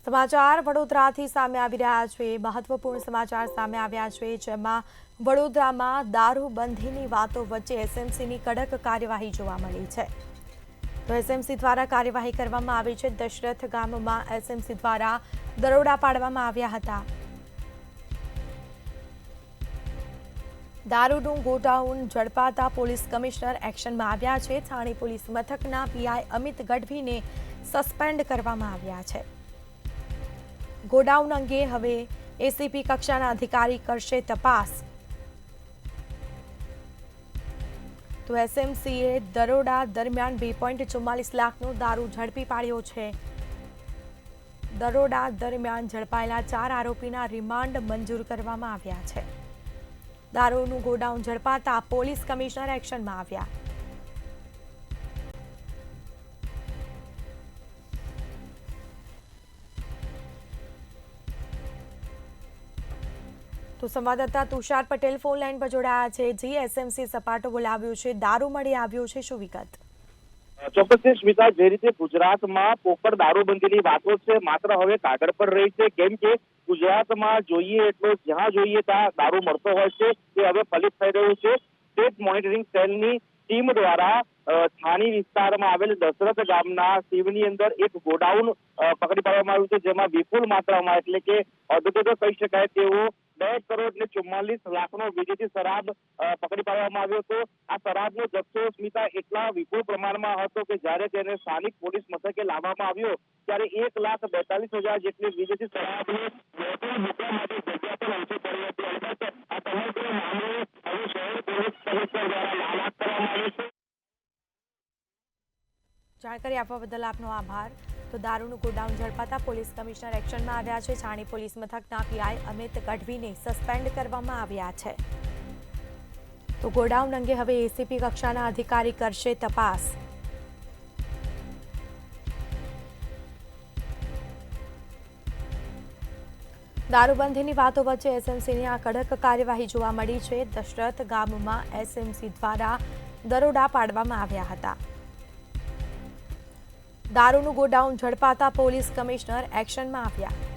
સમાચાર વડોદરાથી સામે આવી રહ્યા છે। મહત્વપૂર્ણ સમાચાર સામે આવ્યા છે, જેમાં વડોદરામાં દારૂબંધીની વાતો વચ્ચે એસએમસીની કડક કાર્યવાહી જોવા મળી છે। તો એસએમસી દ્વારા કાર્યવાહી કરવામાં આવી છે। દશરથ ગામમાં એસએમસી દ્વારા દરોડા પાડવામાં આવ્યા હતા। દારૂનું ગોડાઉન ઝડપાતા પોલીસ કમિશનર એક્શનમાં આવ્યા છે। થાણે પોલીસ મથકના પીઆઈ અમિત ગઢવીને સસ્પેન્ડ કરવામાં આવ્યા છે। ગોડાઉન અંગે હવે એસીપી કક્ષાના અધિકારી કરશે તપાસ। તો એસએમસીએ દરોડા દરમિયાન 2.44 લાખનો દારૂ ઝડપી પાડ્યો છે। દરોડા દરમિયાન ઝડપાયેલા 4 આરોપીના રિમાન્ડ મંજૂર કરવામાં આવ્યા છે। દારૂનું ગોડાઉન ઝડપાતા પોલીસ કમિશનર એક્શનમાં આવ્યા। તો સંવાદદાતા તુષાર પટેલ ફોન લાઈન પર જોડાયા છે। જી, એસએમસી સપાટો બોલાવ્યો છે, દારૂ મળી આવ્યો છે, શું વિગત? ચોક્કસ સ્મિતા, જે રીતે ગુજરાતમાં પોકળ દારૂબંધીની વાતો છે માત્ર હવે કાગળ પર રહી છે, કેમ કે ગુજરાતમાં જોઈએ એટલો જ્યાં જોઈએ ત્યાં દારૂ મળતો હોય છે તે હવે ફલિત થઈ રહ્યું છે। સ્ટેટ મોનિટરિંગ સેલની ટીમ દ્વારા થાણી વિસ્તારમાં આવેલ દશરથ ગામના શિવની અંદર એક ગોડાઉન પકડી પાડવામાં આવ્યું છે, જેમાં વિપુલ માત્રામાં એટલે કે અધકચો કહી શકાય તેવો 2 કરોડ ને 44 લાખનો વિદેશી શરાબ પકડી પાડવામાં આવ્યો હતો। આ શરાબનો જથ્થો સ્મિતા એટલા વિપુલ પ્રમાણમાં હતો કે જ્યારે તેને સ્થાનિક પોલીસ મથકે લાવવામાં આવ્યો ત્યારે 1,42,000 જેટલી વિદેશી શરાબની બોટલ મૂકવા માટે જગ્યા પણ ઓછી પડી હતી। અલબત્ત આ સમગ્ર મામલે હવે શહેર પોલીસ કમિશનર દ્વારા મામલા કરવામાં આવ્યો છે। જાણકારી આપવા બદલ આપનો આભાર। તો દારૂનું ગોડાઉન ઝડપાતા પોલીસ કમિશનર એક્શનમાં આવ્યા છે। છાણી પોલીસ મથકના પીઆઈ અમિત ગઢવીને સસ્પેન્ડ કરવામાં આવ્યા છે। તો ગોડાઉન અંગે હવે એસીપી કક્ષાના અધિકારી કરશે તપાસ। દારૂબંધીની વાતો વચ્ચે એસએમસીની આ કડક કાર્યવાહી જોવા મળી છે। દશરથ ગામમાં એસએમસી દ્વારા દરોડા પાડવામાં આવ્યા હતા। દારૂનું ગોડાઉન ઝડપાતા પોલીસ કમિશનર એક્શનમાં આવ્યા।